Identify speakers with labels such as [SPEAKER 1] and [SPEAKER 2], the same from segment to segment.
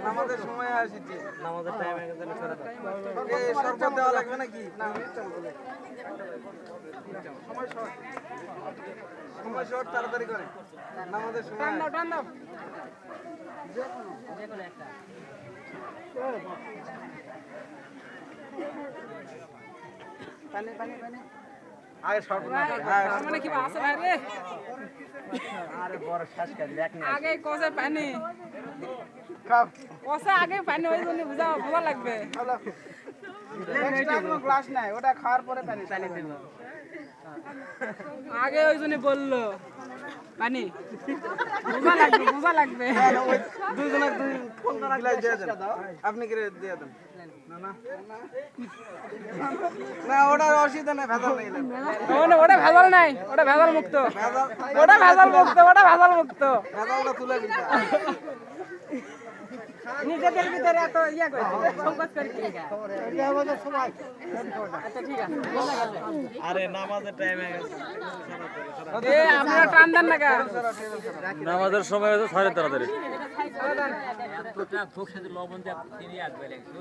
[SPEAKER 1] নামাজের সময় আসিছি, নামাজের টাইম শরবত দেওয়া লাগবে নাকি? সময় শর্ট, তাড়াতাড়ি করে নামাজের সময়। পানি পানি পানি আগে শর্ট মানে কি আছে ভাই রে? আরে বড় শ্বাস কাট দেখ না, আগে কোসে পানি কাপ কোসে আগে পানি ওই জন্য বুঝা লাগবে। নেক্সট কোনো গ্লাস নাই, ওটা খাওয়ার পরে পানি চাইলে দেব। আগে ওই জন্য বললো পানি বুঝা লাগবে। দুইজনে দুই ফোন গ্লাস দিয়ে দেন, আপনি কি দিয়ে দেন? না না না, ওটা অসুবিধা নাই, ভেজাল নাই। ওটা ভেজাল নাই, ওটা ভেজাল মুক্ত, ওটা ভেজাল মুক্ত, ওটা ভেজাল মুক্ত। ভেজালটা তুলে দিতে নিজেদের ভিতরে এত ইয়া করে সংকোচ করে কি সময়। আচ্ছা ঠিক আছে, আরে নামাজের টাইম হয়ে গেছে। এ আপনারা টান দেন না কেন? নামাজের সময় হয়েছে, ছড়ে তাড়াতাড়ি তোটা ভোগ সাথে লবণ দিয়ে চিনি আসবে লাগছো।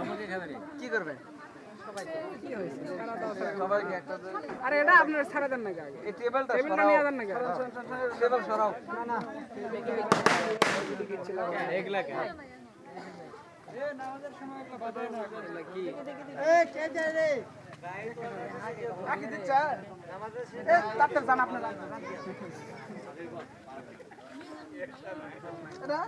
[SPEAKER 1] আমাকে খাবে কি করবে সবাইকে? কি হইছে সবাইকে একটা? আরে এটা আপনারা ছাড়া দেন না আগে, এই টেবিলটা নিয়ে দেন না কেন? টেবিল সরাও। না না এগুলা কেন? এ নামাজের সময় একটা বাজায় না করলে কি? এ কে যায় রে? আকি দিচ্ছা নামাজের এ তাতে জান আপনারা এটা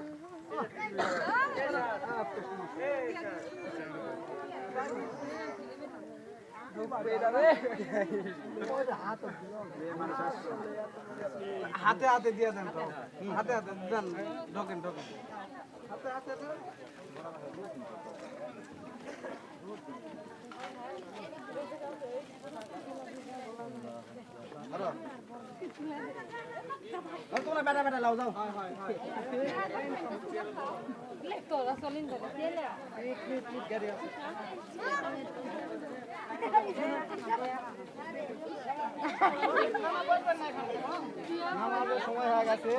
[SPEAKER 1] হাতে হাতে দিয়ে দেন তো, হাতে হাতে দেন, ঢোকেন ঢোকেন হাতে হাতে দেন। তোমরা বেটা বেটা লাও যাও। নামাজের সময় হয়ে গেছে।